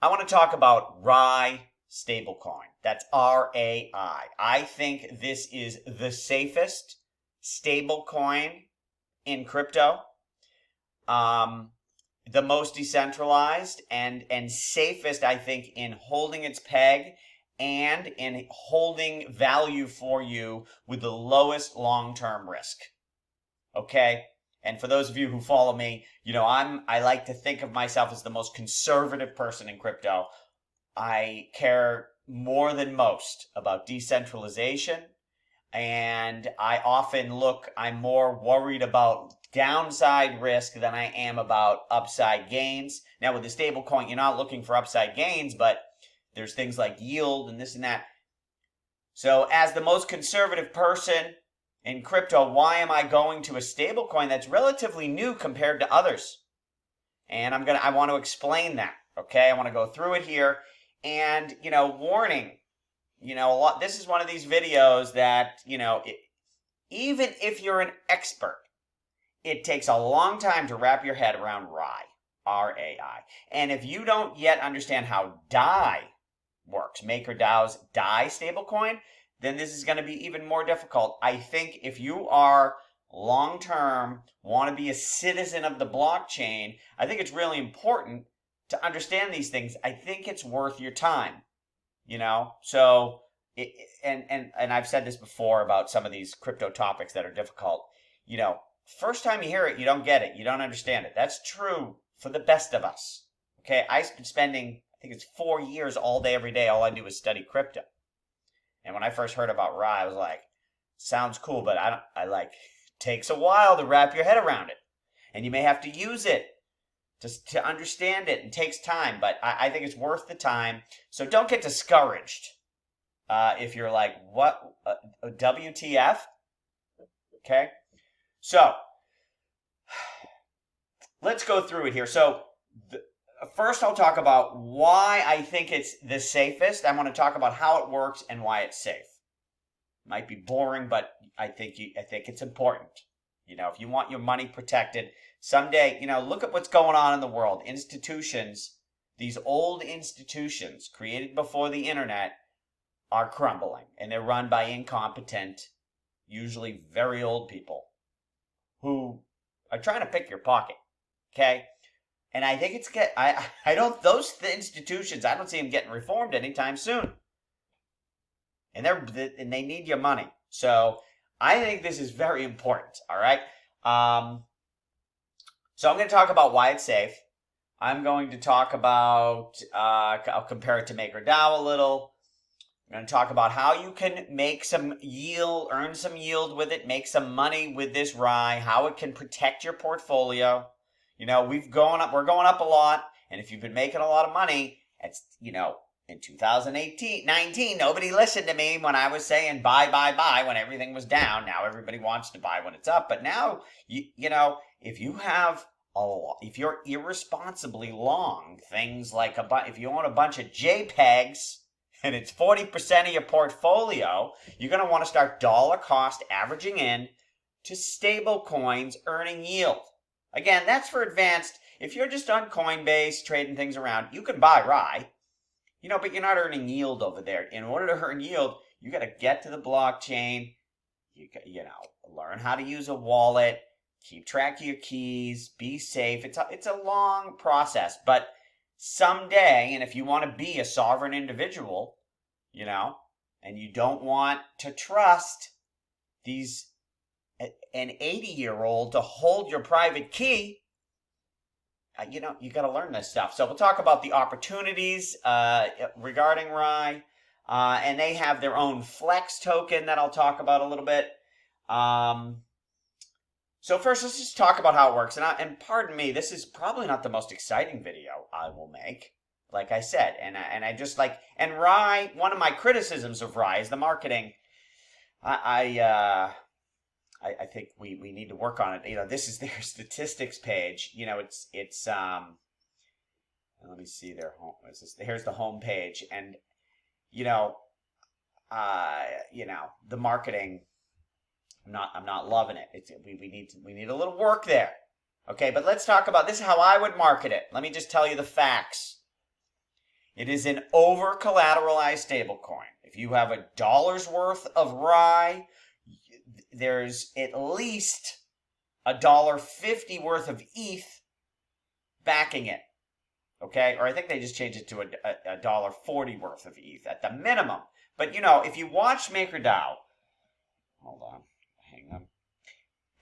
I want to talk about RAI stablecoin. That's RAI. I think this is the safest stablecoin in crypto, the most decentralized and safest, I think, in holding its peg and in holding value for you with the lowest long-term risk. Okay? And for those of you who follow me, I like to think of myself as the most conservative person in crypto. I care more than most about decentralization, and I'm more worried about downside risk than I am about upside gains. Now, with the stable coin, you're not looking for upside gains, but there's things like yield and this and that. So as the most conservative person in crypto, why am I going to a stable coin that's relatively new compared to others? And I want to explain that. Okay, I want to go through it here. And, warning, this is one of these videos that, even if you're an expert, it takes a long time to wrap your head around RAI, R-A-I. And if you don't yet understand how DAI works, MakerDAO's DAI stablecoin, then this is going to be even more difficult. I think if you are long-term, want to be a citizen of the blockchain, I think it's really important to understand these things. I think it's worth your time, So, and I've said this before about some of these crypto topics that are difficult. First time you hear it, you don't get it. You don't understand it. That's true for the best of us. Okay, I've been spending, I think it's 4 years all day, every day. All I do is study crypto. And when I first heard about RAI, I was like, sounds cool, but takes a while to wrap your head around it. And you may have to use it to understand it. It takes time, but I think it's worth the time. So don't get discouraged if you're like, what, WTF? Okay, so let's go through it here. So first I'll talk about why I think it's the safest. I want to talk about how it works and why it's safe. Might be boring, but I think it's important. If you want your money protected, someday, look at what's going on in the world. Institutions, these old institutions created before the internet, are crumbling, and they're run by incompetent, usually very old people who are trying to pick your pocket. Okay? And I think those institutions, I don't see them getting reformed anytime soon. And they need your money. So I think this is very important. All right. So I'm going to talk about why it's safe. I'm going to talk about, I'll compare it to MakerDAO a little. I'm going to talk about how you can make some yield, earn some yield with it, make some money with this RAI, how it can protect your portfolio. We're going up a lot, and if you've been making a lot of money, it's, in 2019, nobody listened to me when I was saying buy when everything was down. Now everybody wants to buy when it's up. But now, if you're irresponsibly long things like if you own a bunch of JPEGs and it's 40% of your portfolio, you're going to want to start dollar cost averaging in to stable coins earning yield. Again, that's for advanced. If you're just on Coinbase trading things around, you can buy RAI, but you're not earning yield over there. In order to earn yield, you got to get to the blockchain, learn how to use a wallet, keep track of your keys, be safe. It's a long process, but someday, and if you want to be a sovereign individual, and you don't want to trust an 80-year-old to hold your private key, you got to learn this stuff. So we'll talk about the opportunities regarding RAI, and they have their own flex token that I'll talk about a little bit. So first, let's just talk about how it works. And pardon me, this is probably not the most exciting video I will make, like I said. And RAI, one of my criticisms of RAI is the marketing. I think we need to work on it. This is their statistics page. It's let me see their home. Here's the home page, and the marketing. I'm not loving it. We need a little work there. Okay, but let's talk about this. Is how I would market it. Let me just tell you the facts. It is an over-collateralized stablecoin. If you have a dollar's worth of RAI, there's at least $1.50 worth of ETH backing it. Okay, or I think they just changed it to a $1.40 worth of ETH at the minimum. But you know, if you watch MakerDAO, hold on, hang on.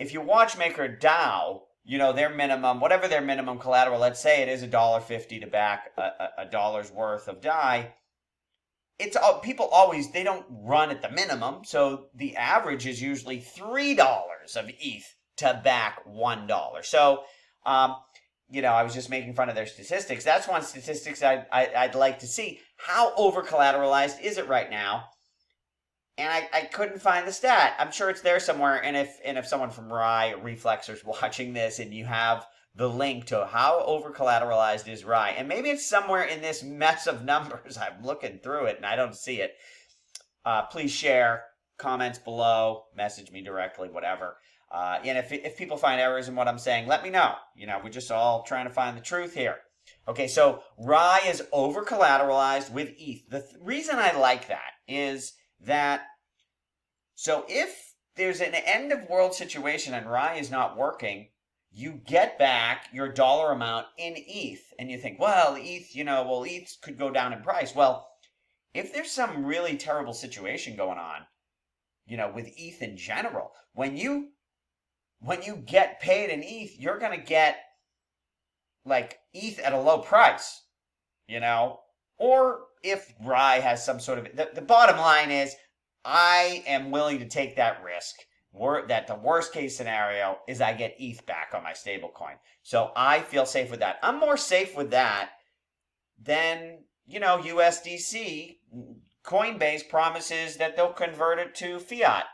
If you watch MakerDAO, you know their minimum, whatever their minimum collateral, let's say it is $1.50 to back a dollar's worth of DAI. It's people always, they don't run at the minimum, so the average is usually $3 of ETH to back $1. So, you know, I was just making fun of their statistics. That's one statistics I'd like to see. How over collateralized is it right now? And I couldn't find the stat. I'm sure it's there somewhere. And if someone from RAI or Reflex is watching this and you have the link to how over collateralized is RAI, and maybe it's somewhere in this mess of numbers. I'm looking through it and I don't see it. Please share, comments below, message me directly, whatever. And if people find errors in what I'm saying, let me know. You know, we're just all trying to find the truth here. Okay, so RAI is over collateralized with ETH. The reason I like that is that, so if there's an end of world situation and RAI is not working, you get back your dollar amount in ETH. And you think, well, ETH, you know, well, ETH could go down in price. Well, if there's some really terrible situation going on, you know, with ETH in general, when you get paid in ETH, you're going to get like ETH at a low price, you know, or if RAI has some sort of, the bottom line is I am willing to take that risk that the worst case scenario is I get ETH back on my stablecoin. So I feel safe with that. I'm more safe with that than, you know, USDC. Coinbase promises that they'll convert it to fiat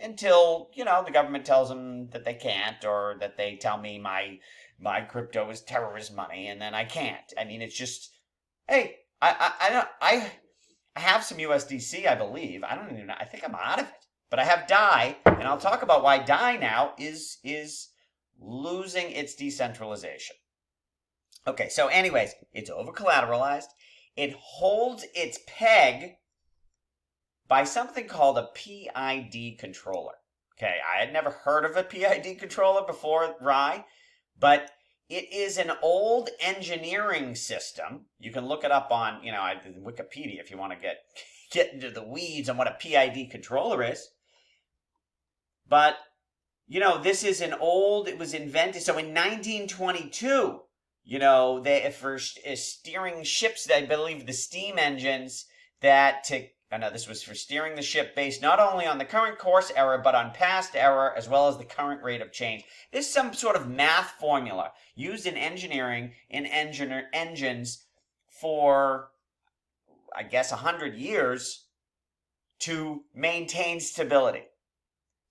until, you know, the government tells them that they can't, or that they tell me my crypto is terrorist money and then I can't. I mean, it's just, hey, I have some USDC, I believe. I don't even know. I think I'm out of it. But I have DAI, and I'll talk about why DAI now is losing its decentralization. Okay, so anyways, it's over collateralized. It holds its peg by something called a PID controller. Okay, I had never heard of a PID controller before RAI, but it is an old engineering system. You can look it up on, you know, Wikipedia if you want to get into the weeds on what a PID controller is. But, you know, this is it was invented, so in 1922, you know, for steering ships, I believe the steam engines this was for steering the ship based not only on the current course error, but on past error, as well as the current rate of change. This is some sort of math formula used in engineering in engines for, I guess, 100 years to maintain stability.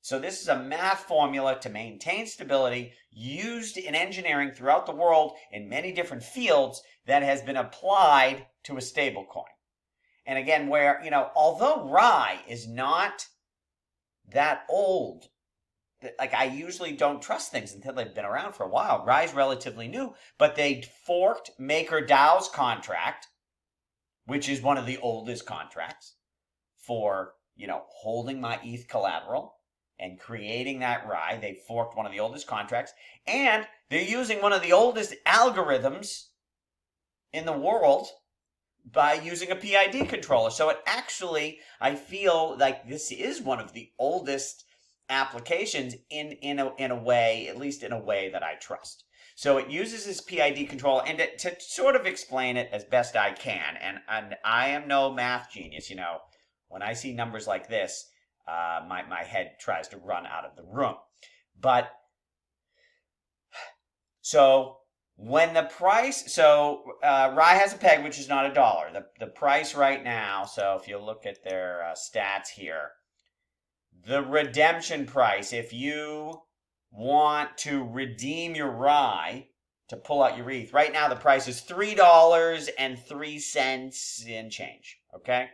So this is a math formula to maintain stability used in engineering throughout the world in many different fields that has been applied to a stablecoin. And again, where, you know, although RAI is not that old, like I usually don't trust things until they've been around for a while. RAI is relatively new, but they forked MakerDAO's contract, which is one of the oldest contracts for, you know, holding my ETH collateral and creating that RAI. They forked one of the oldest contracts, and they're using one of the oldest algorithms in the world by using a PID controller. So it actually, I feel like this is one of the oldest applications in a way, at least in a way that I trust. So it uses this PID controller, and to sort of explain it as best I can, and I am no math genius, you know, when I see numbers like this, my head tries to run out of the room. But, so when the price, RAI has a peg, which is not $1. The price right now, so if you look at their stats here, the redemption price, if you want to redeem your RAI to pull out your ETH, right now the price is $3.03 in change, okay?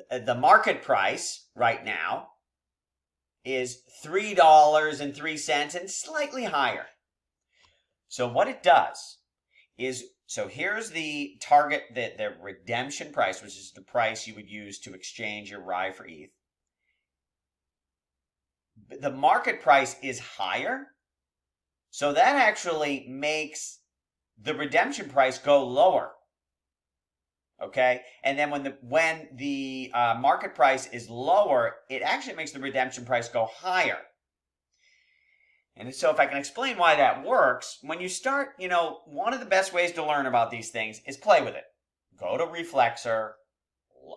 The market price right now is $3.03 and slightly higher. So what it does is, So here's the target, the redemption price, which is the price you would use to exchange your RAI for ETH. The market price is higher, so that actually makes the redemption price go lower. Okay, and then when the market price is lower, it actually makes the redemption price go higher. And so if I can explain why that works, when you start, one of the best ways to learn about these things is play with it. Go to Reflexor,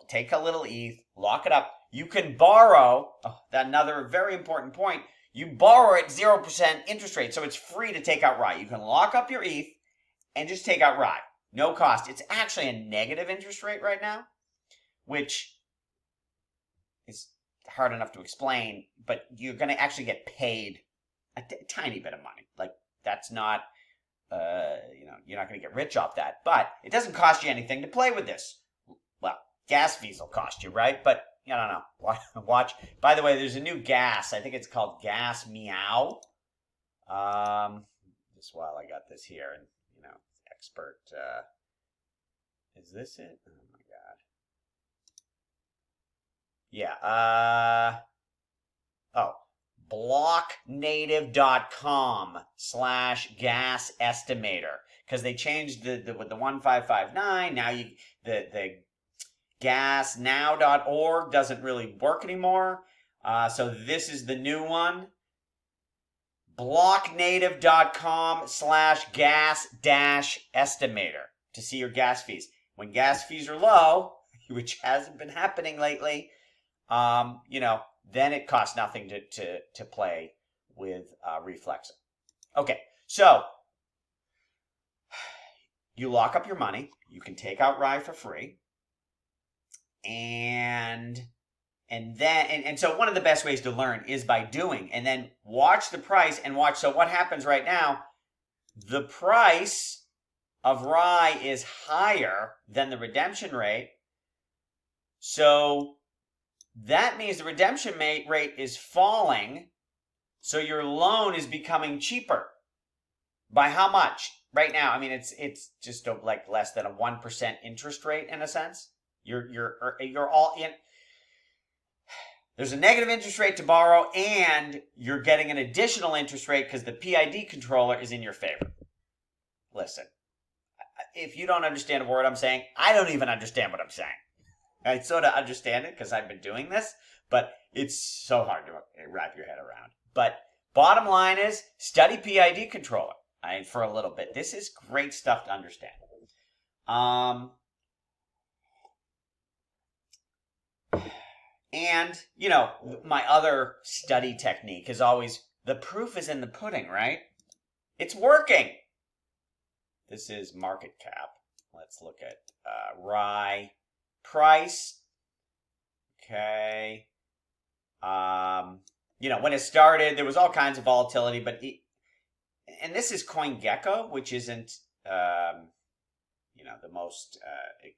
take a little ETH, lock it up. You can borrow, another very important point, you borrow at 0% interest rate, so it's free to take out RAI. You can lock up your ETH and just take out RAI. No cost. It's actually a negative interest rate right now, which is hard enough to explain, but you're going to actually get paid a tiny bit of money. Like, that's not, you're not going to get rich off that, but it doesn't cost you anything to play with this. Well, gas fees will cost you, right? But, I don't know. Watch. By the way, there's a new gas. I think it's called Gas Meow. Just while I got this here, and, expert, is this it? Oh, my God. Yeah, blocknative.com/gas estimator, because they changed with the 1559. Now the gasnow.org doesn't really work anymore. So this is the new one. blocknative.com/gas-estimator to see your gas fees. When gas fees are low, which hasn't been happening lately, then it costs nothing to play with Reflexor. Okay, so you lock up your money. You can take out RAI for free. And so one of the best ways to learn is by doing, and then watch the price and watch. So what happens right now, the price of RAI is higher than the redemption rate. So that means the redemption rate is falling. So your loan is becoming cheaper. By how much? Right now, I mean, it's just like less than a 1% interest rate in a sense. You're all in. There's a negative interest rate to borrow, and you're getting an additional interest rate because the PID controller is in your favor. Listen, if you don't understand a word I'm saying, I don't even understand what I'm saying. I sort of understand it because I've been doing this, but it's so hard to wrap your head around. But bottom line is, study PID controller for a little bit. This is great stuff to understand. And, my other study technique is always, the proof is in the pudding, right? It's working. This is market cap. Let's look at RAI price. Okay. When it started, there was all kinds of volatility, but and this is CoinGecko, which isn't, the most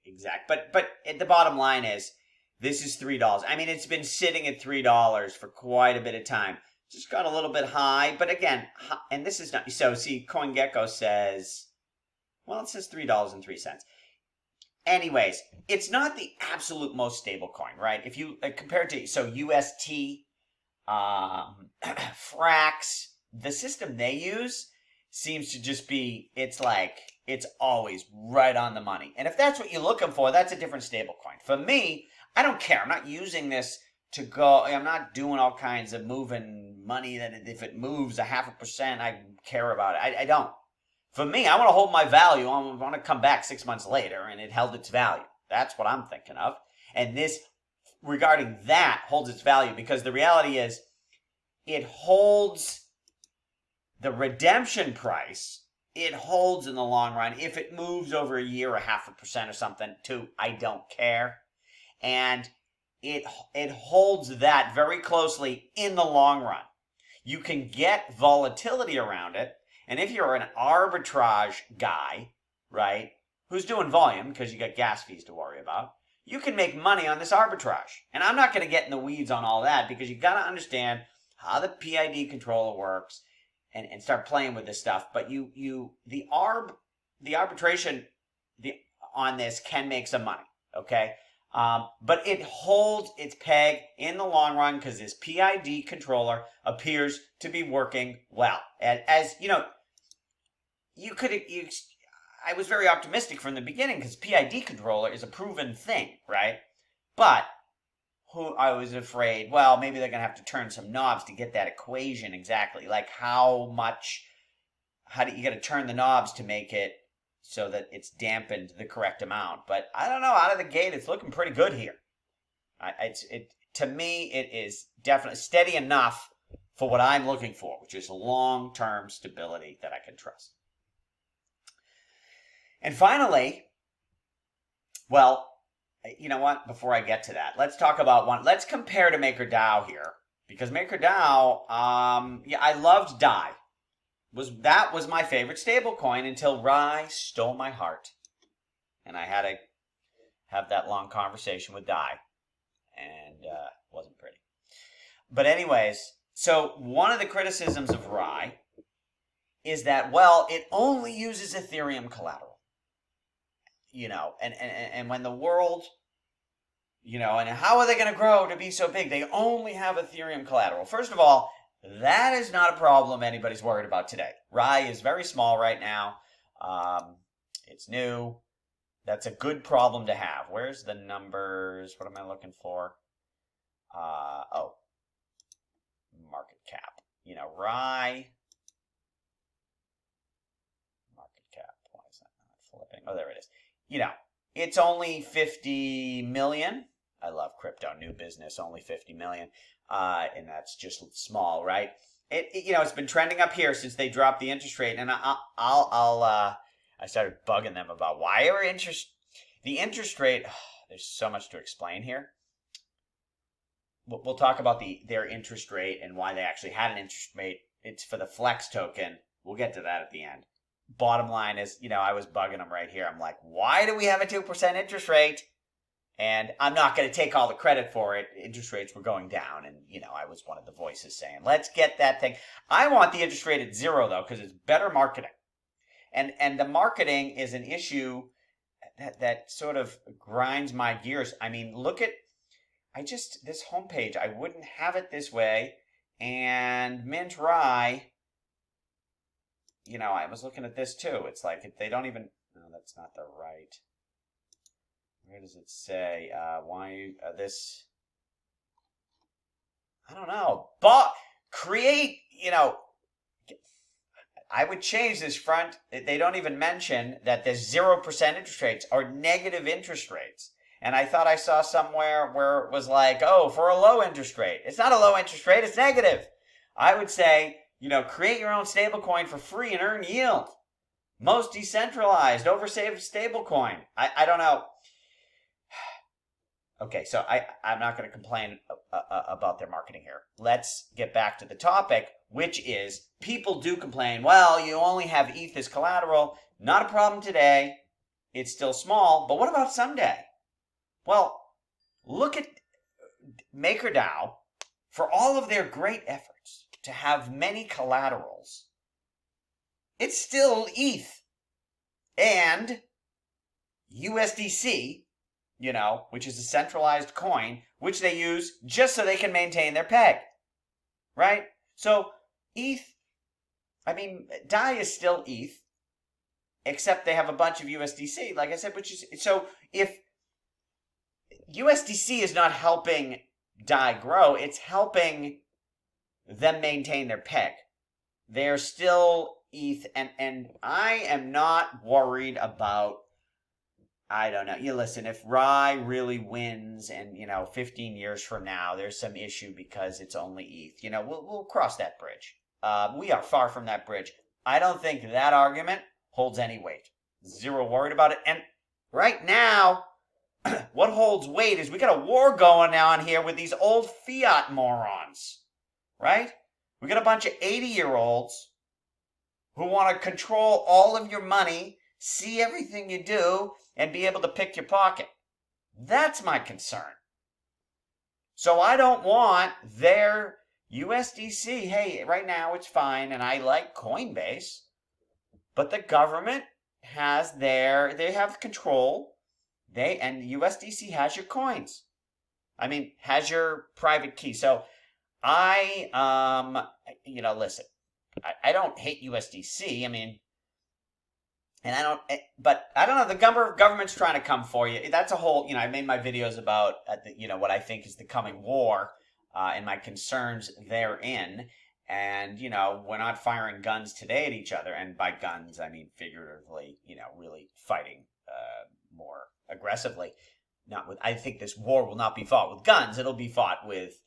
exact. But the bottom line is, this is $3. I mean, it's been sitting at $3 for quite a bit of time. Just got a little bit high, but again, and this is not, so see, CoinGecko says, well, it says $3.03. Anyways, it's not the absolute most stable coin, right? If you compare it to, so UST, Frax, the system they use seems to just be, it's always right on the money. And if that's what you're looking for, that's a different stable coin. For me, I don't care. I'm not using this to go, I'm not doing all kinds of moving money that if it moves 0.5%, I care about it. I don't. For me, I want to hold my value. I want to come back 6 months later and it held its value. That's what I'm thinking of. And this, regarding that, holds its value because the reality is it holds the redemption price. It holds in the long run. If it moves over a year or 0.5% or something, I don't care. And it holds that very closely in the long run. You can get volatility around it. And if you're an arbitrage guy, right, who's doing volume because you got gas fees to worry about, you can make money on this arbitrage. And I'm not going to get in the weeds on all that because you got to understand how the PID controller works and start playing with this stuff. But the arb the arbitration on this can make some money, okay? But it holds its peg in the long run because this PID controller appears to be working well. As you know, I was very optimistic from the beginning because PID controller is a proven thing, right? But I was afraid, well, maybe they're going to have to turn some knobs to get that equation exactly. Like how do you got to turn the knobs to make it so that it's dampened the correct amount. But I don't know, out of the gate, it's looking pretty good here. To me, it is definitely steady enough for what I'm looking for, which is long-term stability that I can trust. And finally, well, you know what? Before I get to that, let's talk about one. Let's compare to MakerDAO here, because MakerDAO, I loved Dai. That was my favorite stablecoin until RAI stole my heart, and I had to have that long conversation with Dai, and wasn't pretty. But anyways, so one of the criticisms of RAI is that, well, it only uses Ethereum collateral, and when the world, and how are they going to grow to be so big? They only have Ethereum collateral. First of all, that is not a problem anybody's worried about today. RAI is very small right now. It's new. That's a good problem to have. Where's the numbers? What am I looking for? Market cap. RAI. Market cap. Why is that not flipping? Oh, there it is. It's only 50 million. I love crypto. New business, only 50 million. And that's just small, right? It's been trending up here since they dropped the interest rate, and I started bugging them about why are the interest rate. There's so much to explain here. We'll talk about their interest rate and why they actually had an interest rate. It's for the Flex token. We'll get to that at the end. Bottom line is, I was bugging them right here. I'm like, why do we have a 2% interest rate? And I'm not going to take all the credit for it. Interest rates were going down, and, I was one of the voices saying, let's get that thing. I want the interest rate at 0, though, because it's better marketing. And the marketing is an issue that sort of grinds my gears. I mean, this homepage, I wouldn't have it this way. And Mint RAI, I was looking at this, too. It's like, they don't even, no, that's not the right. Where does it say? Why this? I don't know. But create, I would change this front. They don't even mention that there's 0% interest rates or negative interest rates. And I thought I saw somewhere where it was like, oh, for a low interest rate. It's not a low interest rate. It's negative. I would say, create your own stablecoin for free and earn yield. Most decentralized, oversafe stablecoin. I don't know. Okay, so I'm not going to complain about their marketing here. Let's get back to the topic, which is people do complain, well, you only have ETH as collateral. Not a problem today. It's still small, but what about someday? Well, look at MakerDAO. For all of their great efforts to have many collaterals, it's still ETH and USDC, which is a centralized coin, which they use just so they can maintain their peg, right? So ETH, DAI is still ETH, except they have a bunch of USDC, like I said, so if USDC is not helping DAI grow, it's helping them maintain their peg. They're still ETH, and I am not worried about, I don't know. Listen, if RAI really wins and, 15 years from now, there's some issue because it's only ETH, we'll cross that bridge. We are far from that bridge. I don't think that argument holds any weight. Zero worried about it. And right now, what holds weight is we got a war going on here with these old fiat morons, right? We got a bunch of 80-year-olds who want to control all of your money, see everything you do, and be able to pick your pocket. That's my concern. So I don't want their USDC. Hey, right now it's fine, and I like Coinbase. But the government has they have control. And USDC has your coins. I mean, has your private key. So listen, I don't hate USDC. I mean, but I don't know. The government's trying to come for you. That's a whole, I made my videos about, what I think is the coming war and my concerns therein. And, we're not firing guns today at each other. And by guns, I mean figuratively, really fighting more aggressively. I think this war will not be fought with guns. It'll be fought with,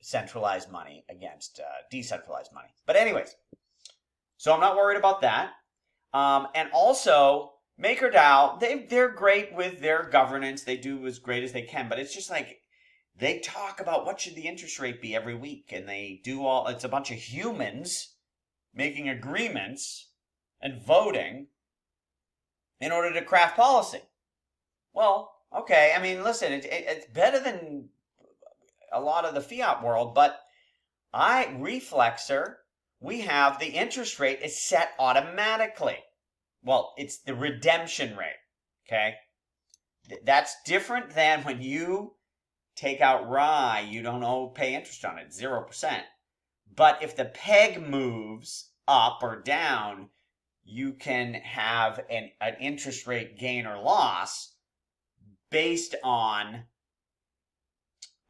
centralized money against decentralized money. But anyways, so I'm not worried about that. And also, MakerDAO, they're great with their governance. They do as great as they can. But it's just like they talk about what should the interest rate be every week. And they do it's a bunch of humans making agreements and voting in order to craft policy. Well, okay. I mean, listen, it's better than a lot of the fiat world. But Reflexer, we have the interest rate is set automatically. Well, it's the redemption rate, okay? That's different than when you take out RAI, you don't pay interest on it, 0%. But if the peg moves up or down, you can have an interest rate gain or loss based on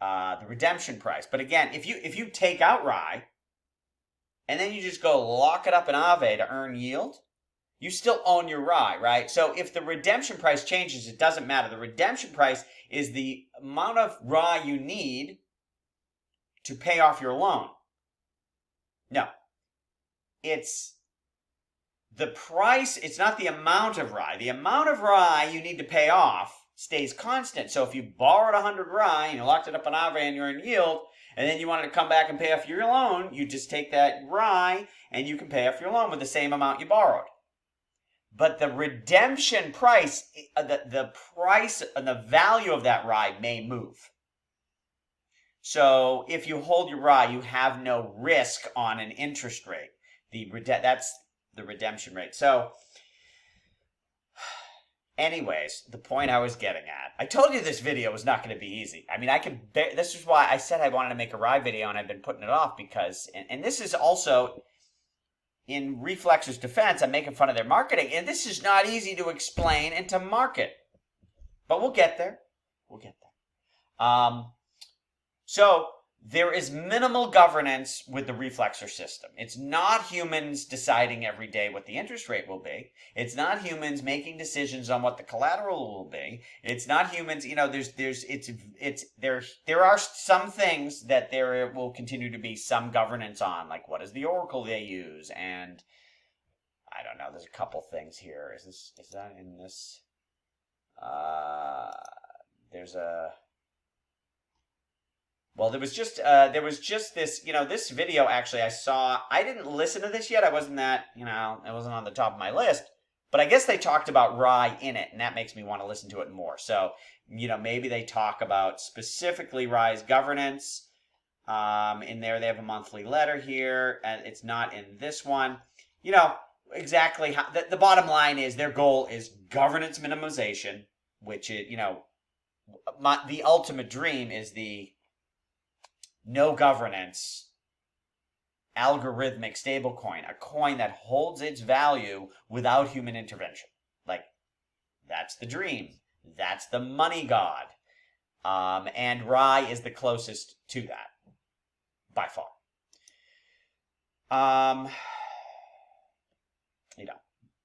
the redemption price. But again, if you take out RAI, and then you just go lock it up in Aave to earn yield, you still own your RAI, right? So if the redemption price changes, it doesn't matter. The redemption price is the amount of RAI you need to pay off your loan. No. It's the price, it's not the amount of RAI. The amount of RAI you need to pay off stays constant. So if you borrowed 100 RAI and you locked it up in Aave and you earn yield, and then you wanted to come back and pay off your loan, you just take that RAI and you can pay off your loan with the same amount you borrowed. But the redemption price, the price and the value of that RAI may move. So if you hold your RAI, you have no risk on an interest rate. That's the redemption rate. So anyways, the point I was getting at. I told you this video was not going to be easy. I mean, this is why I said I wanted to make a RAI video, and I've been putting it off because, and this is also, in Reflexer's defense, I'm making fun of their marketing, and this is not easy to explain and to market. But we'll get there. We'll get there. So there is minimal governance with the Reflexer system. It's not humans deciding every day what the interest rate will be. It's not humans making decisions on what the collateral will be. It's not humans, there are some things that there will continue to be some governance on, like what is the oracle they use, and I don't know, there's a couple things here. Is that in this? Well, there was just this, this video actually I saw. I didn't listen to this yet. I wasn't it wasn't on the top of my list. But I guess they talked about RAI in it, and that makes me want to listen to it more. So, maybe they talk about specifically RAI's governance. In there, they have a monthly letter here, and it's not in this one. Exactly how the bottom line is their goal is governance minimization, which is, the ultimate dream is the no governance algorithmic stablecoin, a coin that holds its value without human intervention. Like, that's the dream. That's the money god. And RAI is the closest to that, by far.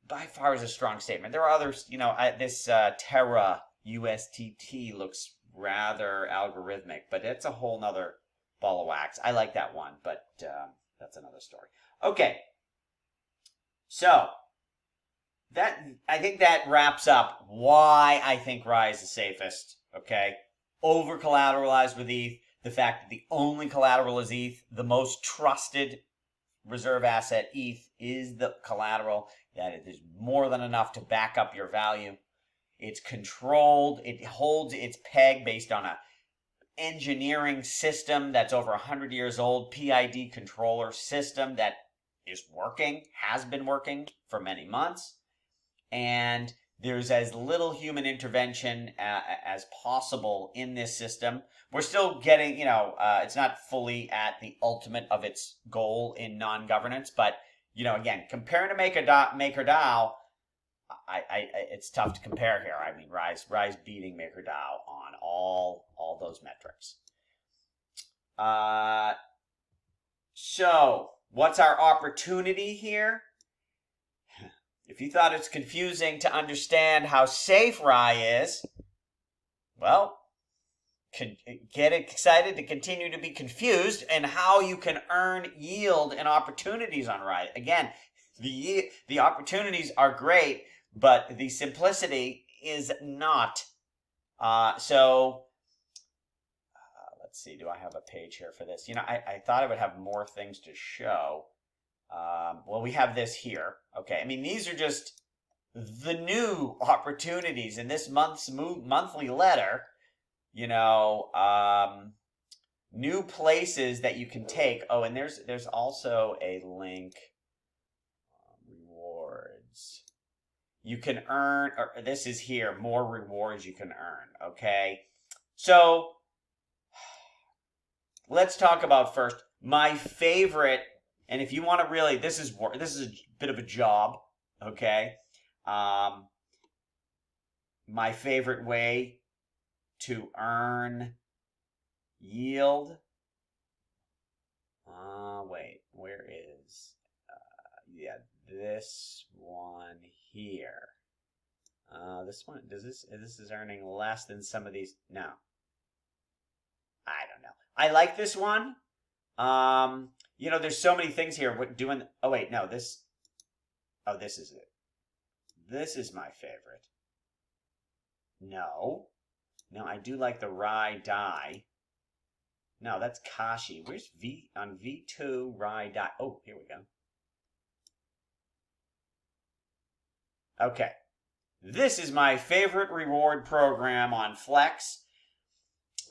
By far is a strong statement. There are others, this Terra USTT looks rather algorithmic, but it's a whole nother ball of wax. I like that one, but that's another story. Okay, so I think that wraps up why I think RAI is the safest. Okay, over collateralized with ETH, the fact that the only collateral is ETH, the most trusted reserve asset ETH is the collateral, that it is more than enough to back up your value. It's controlled. It holds its peg based on a engineering system that's over 100 years old, PID controller system that is working, has been working for many months, and there's as little human intervention as possible in this system. We're still getting, it's not fully at the ultimate of its goal in non-governance, but, again, comparing to MakerDAO, it's tough to compare here. I mean, RAI's beating MakerDAO on all those metrics. So, what's our opportunity here? If you thought it's confusing to understand how safe RAI is, well, get excited to continue to be confused and how you can earn yield and opportunities on RAI. Again, the opportunities are great, but the simplicity is not. Let's see, do I have a page here for this? I thought I would have more things to show. Well, we have this here. Okay, I mean, these are just the new opportunities in this month's monthly letter. New places that you can take. Oh, and there's also a link. Rewards. You can earn, or this is here, more rewards you can earn. Okay, so let's talk about first my favorite. And if you want to really, this is a bit of a job, okay? My favorite way to earn yield. Wait, where is? This one here. This one, this is earning less than some of these. No, I don't know. I like this one. There's so many things here. This is it. This is my favorite. No, I do like the RAI Dai. No, that's Kashi. Where's on V2 RAI Dai? Oh, here we go. Okay. This is my favorite reward program on Flex.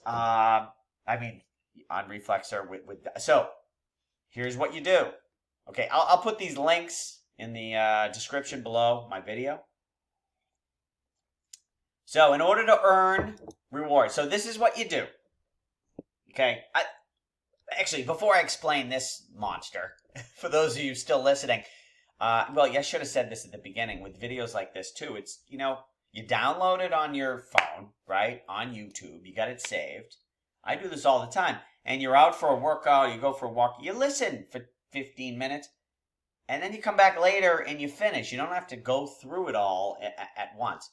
On Reflexer so here's what you do. Okay, I'll put these links in the description below my video. So in order to earn rewards, so this is what you do. Okay, actually, before I explain this monster, for those of you still listening, I should have said this at the beginning. With videos like this too, it's, you download it on your phone, right, on YouTube. You got it saved. I do this all the time. And you're out for a workout, you go for a walk, you listen for 15 minutes, and then you come back later and you finish. You don't have to go through it all at once.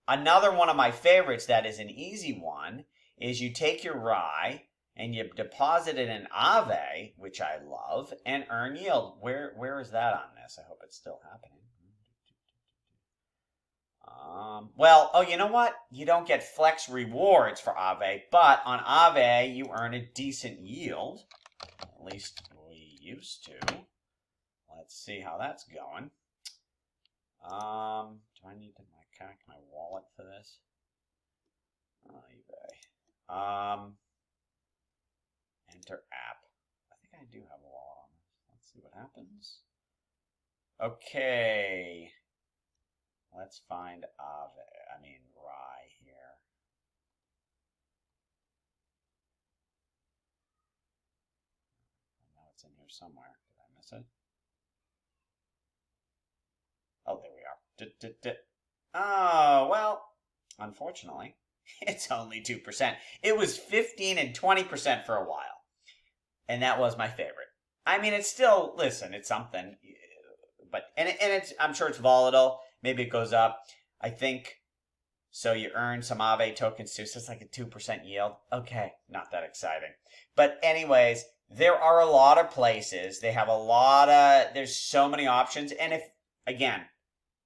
Another one of my favorites that is an easy one is you take your RAI and you deposit it in Aave, which I love, and earn yield. Where is that on this? I hope it's still happening. You know what? You don't get flex rewards for Aave, but on Aave, you earn a decent yield. At least we used to. Let's see how that's going. Do I need to connect my wallet for this? eBay. Enter app. I think I do have a wallet on this. Let's see what happens. Okay. Let's find RAI here. I know it's in here somewhere. Did I miss it? Oh, there we are. Oh, well, unfortunately, it's only 2%. It was 15 and 20% for a while. And that was my favorite. I mean, it's still, listen, it's something. But, and it's, I'm sure it's volatile. Maybe it goes up. I think, so you earn some Aave tokens too. So it's like a 2% yield. Okay, not that exciting. But anyways, there are a lot of places. They have there's so many options. And if, again,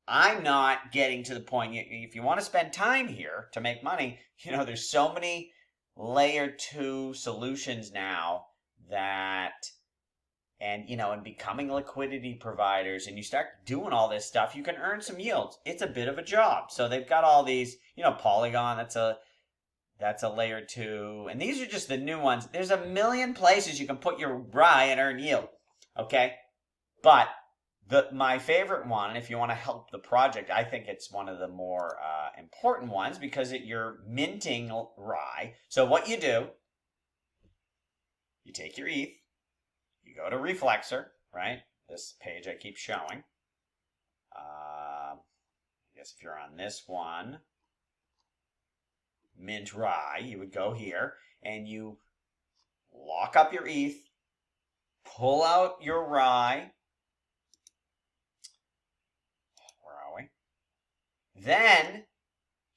I'm not getting to the point, if you want to spend time here to make money, there's so many layer 2 solutions now that, and becoming liquidity providers, and you start doing all this stuff, you can earn some yields. It's a bit of a job. So they've got all these, Polygon, that's a layer 2, and these are just the new ones. There's a million places you can put your RAI and earn yield. Okay, But my favorite one, if you want to help the project, I think it's one of the more important ones because you're minting RAI. So what you do, you take your ETH, you go to Reflexer, right? This page I keep showing. I guess if you're on this one, mint RAI, you would go here and you lock up your ETH, pull out your RAI. Where are we? Then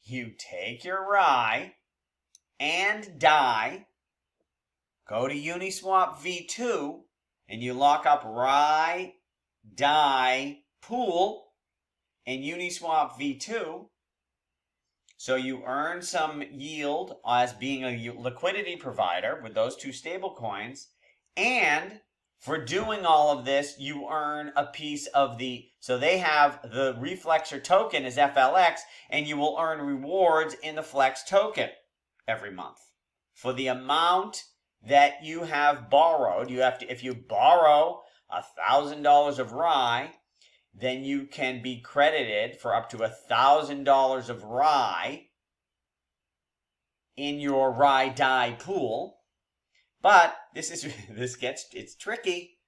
you take your RAI and Dai, go to Uniswap V2, and you lock up RAI, Dai, pool, and Uniswap V2. So you earn some yield as being a liquidity provider with those two stable coins. And for doing all of this, you earn a piece of so they have the Reflexer token as FLX, and you will earn rewards in the Flex token every month. For the amount that you have borrowed, if you borrow $1,000 of RAI, then you can be credited for up to $1,000 of RAI in your RAI Dai pool. But it's tricky.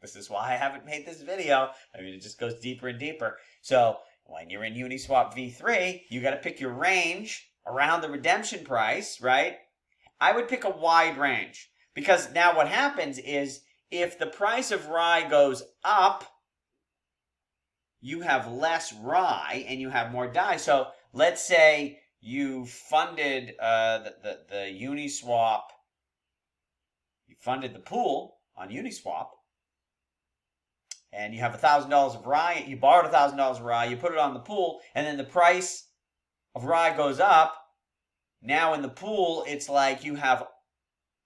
This is why I haven't made this video. I mean, it just goes deeper and deeper. So when you're in Uniswap V3, you got to pick your range around the redemption price, right? I would pick a wide range because now what happens is if the price of RAI goes up, you have less RAI and you have more Dai. So let's say you funded the Uniswap, you funded the pool on Uniswap, and you have $1,000 of RAI. You borrowed $1,000 of RAI, you put it on the pool, and then the price of RAI goes up. Now in the pool, it's like you have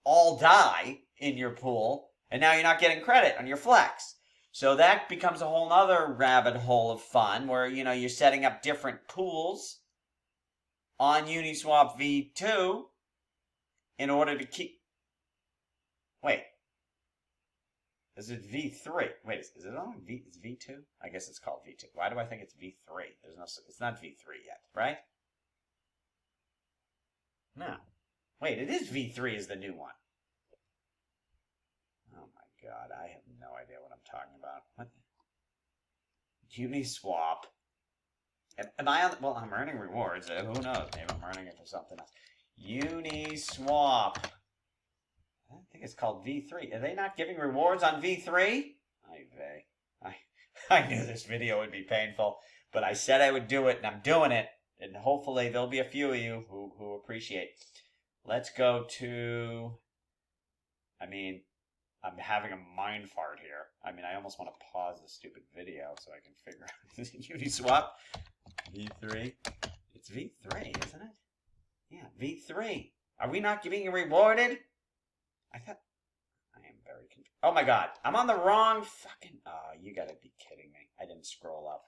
all Dai in your pool, and now you're not getting credit on your Flex. So that becomes a whole other rabbit hole of fun where, you're setting up different pools on Uniswap V2 in order to keep... Wait. Is it V3? Wait, is it only It's V2? I guess it's called V2. Why do I think it's V3? It's not V3 yet, right? No. Wait, it is V3 is the new one. Oh my god, I have no idea what I'm talking about. What? Uniswap. Am I on... Well, I'm earning rewards. Who knows? Maybe I'm earning it for something else. Uniswap. I think it's called V3. Are they not giving rewards on V3? I knew this video would be painful, but I said I would do it, and I'm doing it. And hopefully there'll be a few of you who appreciate. Let's go to... I'm having a mind fart here. I almost want to pause the stupid video so I can figure out. Is it Uniswap? V3. It's V3, isn't it? Yeah, V3. Are we not being rewarded? I am very confused. Oh my god, I'm on the wrong fucking... Oh, you gotta be kidding me. I didn't scroll up.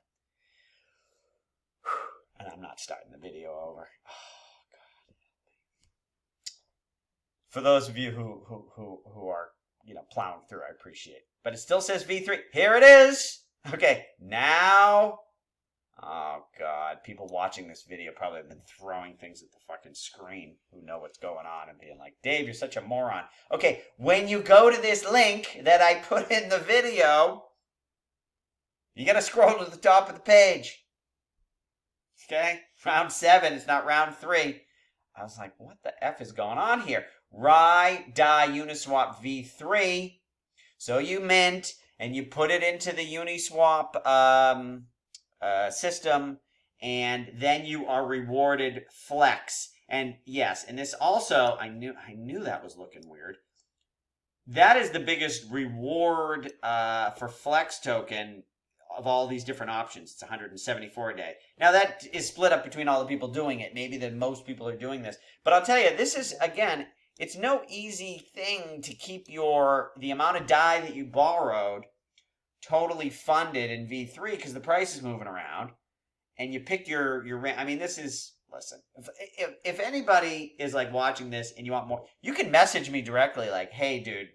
And I'm not starting the video over. Oh god. For those of you who are, plowing through, I appreciate it. But it still says V3. Here it is! Okay, now... Oh god, people watching this video probably have been throwing things at the fucking screen who know what's going on and being like, Dave, you're such a moron. Okay, when you go to this link that I put in the video, you gotta scroll to the top of the page. Okay? Round 7, it's not round 3. I was like, what the F is going on here? RAI, Dai, Uniswap V3. So you mint, and you put it into the Uniswap system, and then you are rewarded Flex. And yes, and this also, I knew that was looking weird. That is the biggest reward for Flex token of all these different options. It's 174 a day. Now that is split up between all the people doing it. Maybe that most people are doing this. But I'll tell you, this is, again, it's no easy thing to keep the amount of Dai that you borrowed totally funded in V3 because the price is moving around, and you pick your this is, listen, if anybody is like watching this and you want more, you can message me directly like, hey dude,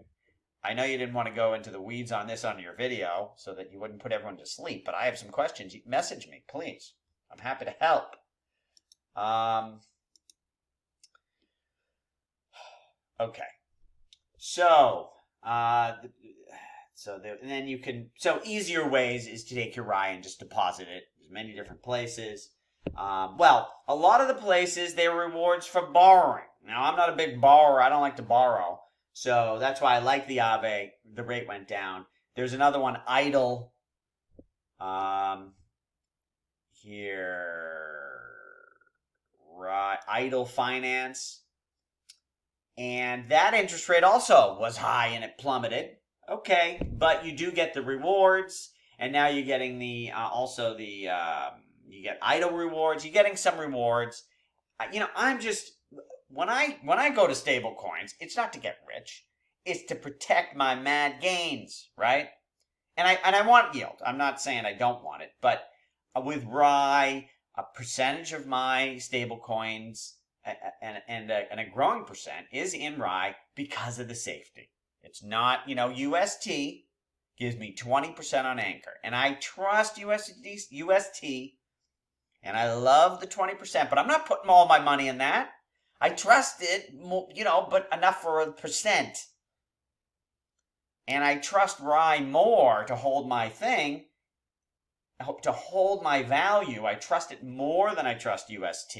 I know you didn't want to go into the weeds on this on your video so that you wouldn't put everyone to sleep, but I have some questions. Message me, please. I'm happy to help. Okay. So, and then you can, so easier ways is to take your RAI and just deposit it. There's many different places. Well, a lot of the places, they are rewards for borrowing. Now, I'm not a big borrower. I don't like to borrow. So that's why I like the Aave. The rate went down. There's another one, Idle. Here, right, Idle Finance. And that interest rate also was high and it plummeted. Okay, but you do get the rewards, and now you're getting the you get idle rewards. You're getting some rewards. I'm just when I go to stable coins, it's not to get rich. It's to protect my mad gains, right? And I want yield. I'm not saying I don't want it, but with RAI, a percentage of my stable coins and a growing percent is in RAI because of the safety. It's not, UST gives me 20% on Anchor, and I trust UST, and I love the 20%, but I'm not putting all my money in that. I trust it, but enough for a percent. And I trust RAI more to hold my thing, to hold my value. I trust it more than I trust UST.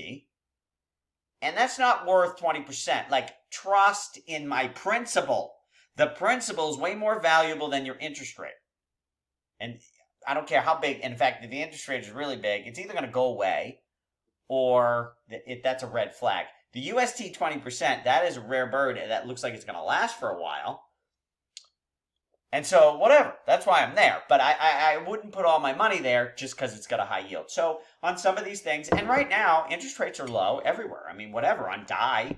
And that's not worth 20%. Like, trust in my principal. The principal is way more valuable than your interest rate. And I don't care how big. In fact, if the interest rate is really big, it's either going to go away or that's a red flag. The UST 20%, that is a rare bird that looks like it's going to last for a while. And so, whatever. That's why I'm there. But I wouldn't put all my money there just because it's got a high yield. So, on some of these things, and right now, interest rates are low everywhere. I mean, whatever. On Dai,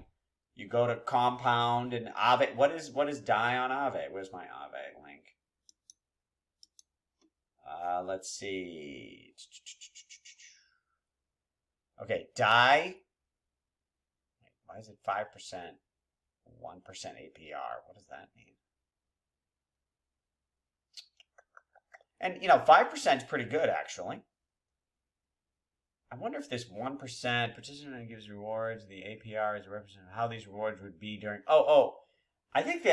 you go to Compound and Aave. What is Dai on Aave? Where's my Aave link? Let's see. Okay, Dai. Why is it 5%? 1% APR. What does that mean? And, 5% is pretty good, actually. I wonder if this 1% participant gives rewards, the APR is representative of how these rewards would be during... I think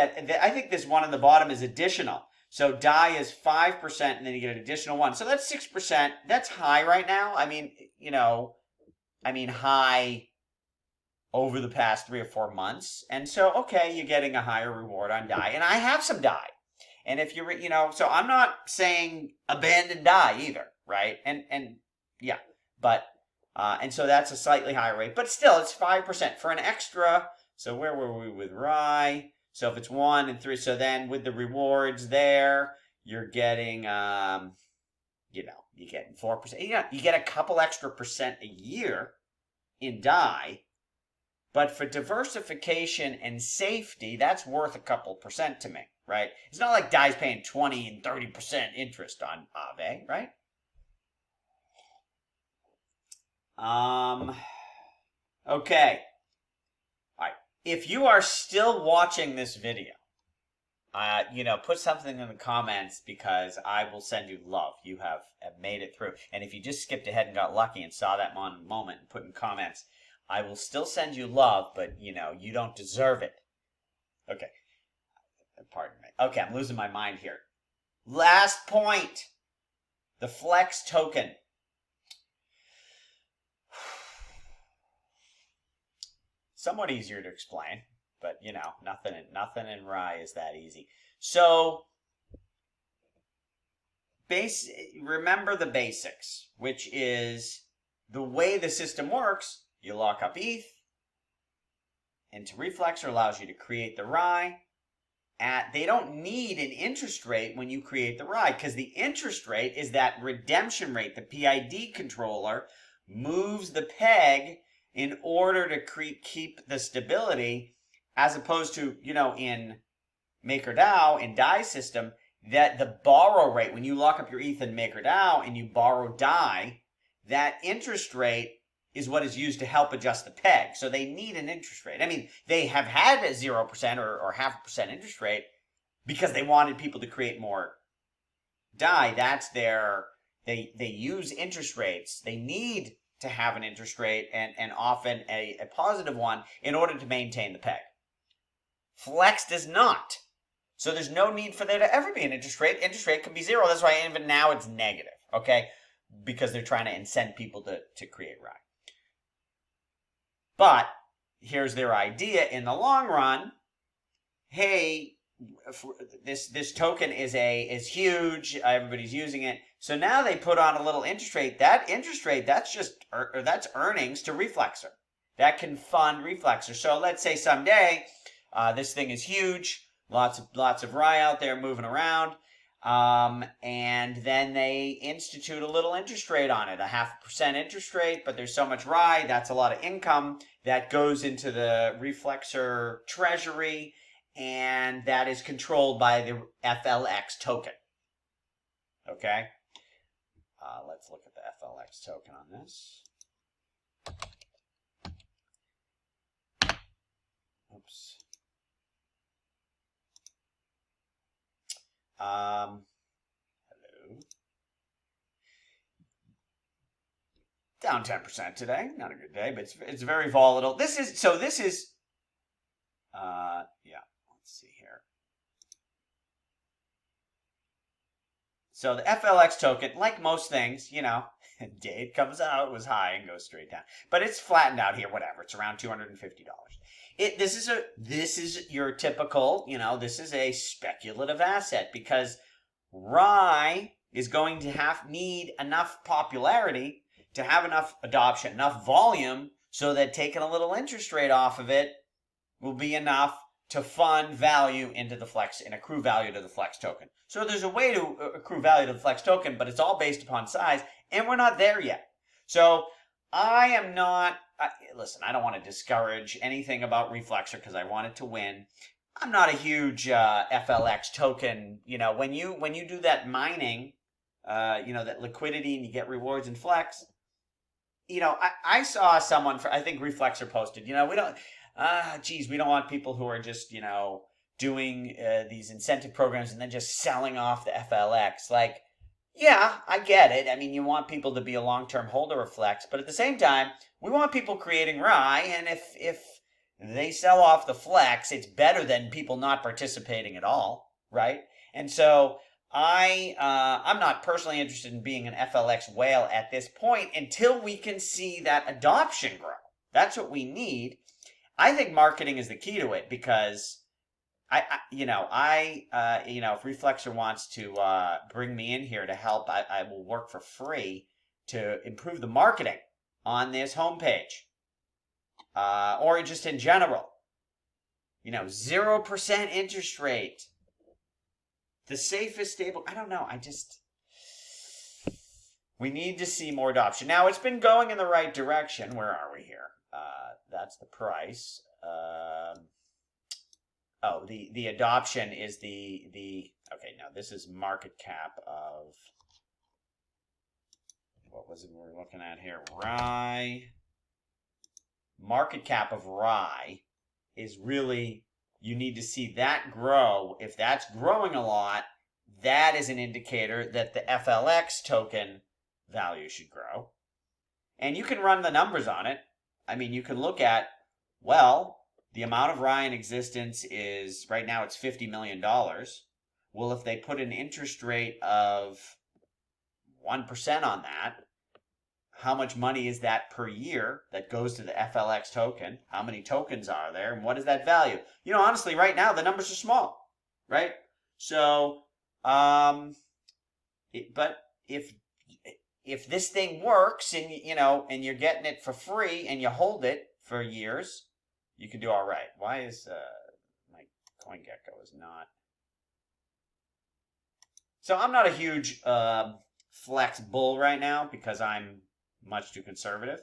this one on the bottom is additional. So Dai is 5%, and then you get an additional one. So that's 6%. That's high right now. I mean, high over the past 3 or 4 months. And so, okay, you're getting a higher reward on Dai. And I have some Dai. And if you're, so I'm not saying abandon Dai either, right? And yeah, but, and so that's a slightly higher rate, but still it's 5% for an extra. So where were we with RAI? So if it's 1 and 3, so then with the rewards there, you're getting, you're getting 4%. You get a couple extra percent a year in Dai. But for diversification and safety, that's worth a couple percent to me, right? It's not like Dai's paying 20 and 30% interest on Aave, right? Okay. All right. If you are still watching this video, put something in the comments because I will send you love. You have made it through. And if you just skipped ahead and got lucky and saw that moment and put in comments, I will still send you love, but, you don't deserve it. Okay. Pardon me. Okay, I'm losing my mind here. Last point. The Flex token. Somewhat easier to explain, but, nothing in RAI is that easy. So, remember the basics, which is the way the system works. You lock up ETH into Reflexer, allows you to create the RAI. They don't need an interest rate when you create the RAI because the interest rate is that redemption rate. The PID controller moves the peg in order to keep the stability, as opposed to, in MakerDAO, in Dai system, that the borrow rate, when you lock up your ETH in MakerDAO and you borrow Dai, that interest rate is what is used to help adjust the peg. So they need an interest rate. I mean, they have had a 0% or 0.5% interest rate, because they wanted people to create more Dai. That's they use interest rates. They need to have an interest rate and often a positive one in order to maintain the peg. Flex does not. So there's no need for there to ever be an interest rate. Interest rate can be zero. That's why even now it's negative, okay? Because they're trying to incent people to create RAI. But here's their idea in the long run. Hey, this token is huge. Everybody's using it. So now they put on a little interest rate. That interest rate, that's earnings to Reflexer. That can fund Reflexer. So let's say someday this thing is huge. Lots of RAI out there moving around. And then they institute a little interest rate on it, a 0.5% interest rate, but there's so much RAI, that's a lot of income that goes into the Reflexer treasury, and that is controlled by the FLX token. Okay? Let's look at the FLX token on this. Oops. Hello. Down 10% today. Not a good day, but it's very volatile. This is yeah, let's see here. So the FLX token, like most things, you know, day it comes out, it was high and goes straight down. But it's flattened out here, whatever. It's around $250. This is your typical, you know, this is a speculative asset because RAI is going to need enough popularity to have enough adoption, enough volume, so that taking a little interest rate off of it will be enough to fund value into the Flex and accrue value to the Flex token. So there's a way to accrue value to the Flex token, but it's all based upon size, and we're not there yet. So I am not, listen, I don't want to discourage anything about Reflexer because I want it to win. I'm not a huge FLX token. You know, when you do that mining, you know, that liquidity and you get rewards in Flex, you know, I saw someone, I think Reflexer posted, you know, we don't want people who are just, you know, doing these incentive programs and then just selling off the FLX. Like, yeah, I get it. I mean, you want people to be a long-term holder of Flex, but at the same time, we want people creating RAI, and if they sell off the Flex, it's better than people not participating at all, right? And so I'm not personally interested in being an FLX whale at this point until we can see that adoption grow. That's what we need. I think marketing is the key to it because if Reflexer wants to bring me in here to help, I will work for free to improve the marketing on this homepage, or just in general. You know, 0% interest rate, the safest stable. I don't know. We need to see more adoption. Now it's been going in the right direction. Where are we here? That's the price. The adoption is the okay, now this is market cap of, what was it we were looking at here? RAI. Market cap of RAI is really, you need to see that grow. If that's growing a lot, that is an indicator that the FLX token value should grow. And you can run the numbers on it. I mean, you can look at, well, the amount of RAI in existence is, right now it's $50 million. Well, if they put an interest rate of 1% on that, how much money is that per year that goes to the FLX token? How many tokens are there? And what is that value? You know, honestly, right now, the numbers are small, right? So, but if this thing works and, you know, and you're getting it for free and you hold it for years, you can do all right. Why is my CoinGecko is not? So I'm not a huge Flex bull right now because I'm much too conservative.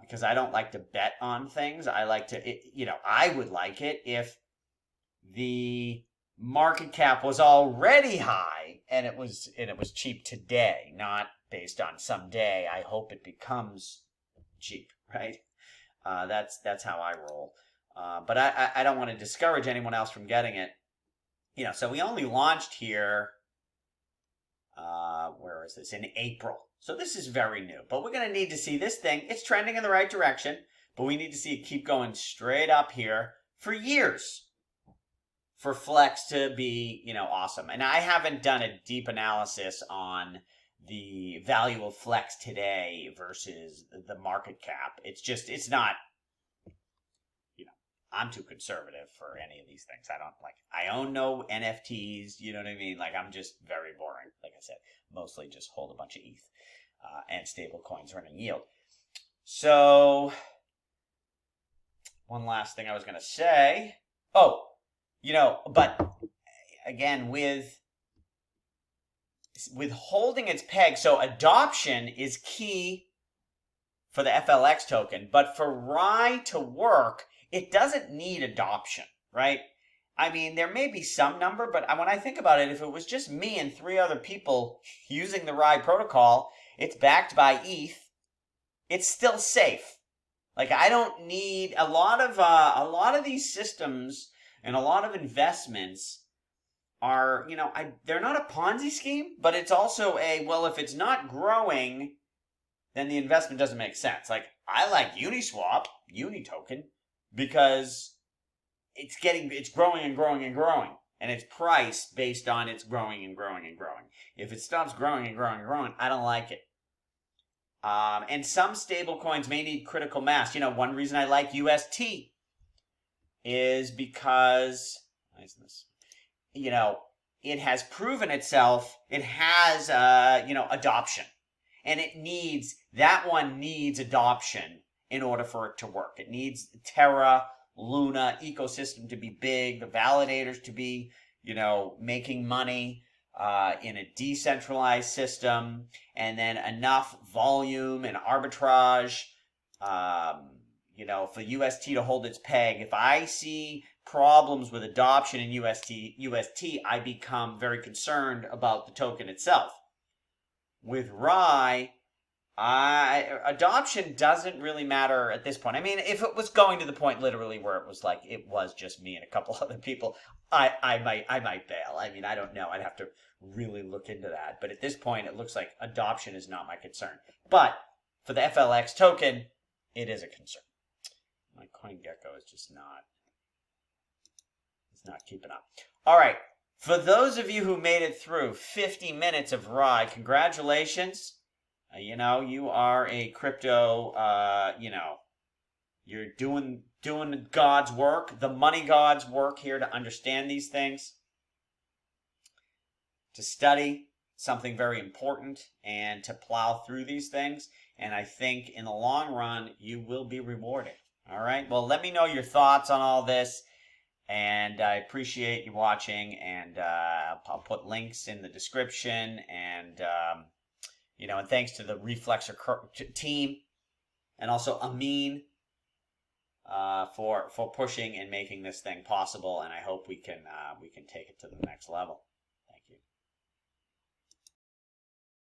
Because I don't like to bet on things. I like to, I would like it if the market cap was already high and it was cheap today, not based on someday. I hope it becomes cheap, right? That's how I roll. But I don't want to discourage anyone else from getting it. so we only launched here, where is this? In April. So this is very new, but we're going to need to see this thing. It's trending in the right direction, but we need to see it keep going straight up here for years for Flex to be, awesome. And I haven't done a deep analysis on the value of Flex today versus the market cap. It's not, I'm too conservative for any of these things. I own no NFTs, you know what I mean? Like, I'm just very boring. Like I said, mostly just hold a bunch of ETH and stable coins earning yield. So, one last thing I was going to say. Oh, but again, with holding its peg, so adoption is key for the FLX token, but for RAI to work, it doesn't need adoption, right? I mean, there may be some number, but when I think about it, if it was just me and 3 other people using the RAI protocol, it's backed by ETH, it's still safe. Like, I don't need a lot of these systems and a lot of investments are, they're not a Ponzi scheme, but it's also if it's not growing, then the investment doesn't make sense. Like, I like Uniswap, Uni token, because it's growing and growing and growing, and it's priced based on it's growing and growing and growing. If it stops growing and growing and growing, I don't like it. And some stable coins may need critical mass. One reason I like UST is because, it has proven itself. It has, adoption. And that one needs adoption in order for it to work. It needs Terra, Luna ecosystem to be big, the validators to be, making money in a decentralized system, and then enough volume and arbitrage, for UST to hold its peg. If I see problems with adoption in UST, I become very concerned about the token itself. With RAI, adoption doesn't really matter at this point. I mean, if it was going to the point literally where it was like it was just me and a couple other people, I might bail. I mean, I don't know. I'd have to really look into that. But at this point, it looks like adoption is not my concern. But for the FLX token, it is a concern. My CoinGecko is just not. It's not keeping up. All right. For those of you who made it through 50 minutes of RAI, congratulations. You are a crypto, you're doing God's work, the money God's work here to understand these things, to study something very important, and to plow through these things. And I think in the long run, you will be rewarded. All right. Well, let me know your thoughts on all this. And I appreciate you watching. And I'll put links in the description. And, and thanks to the Reflexer team. And also Amin for pushing and making this thing possible. And I hope we can take it to the next level.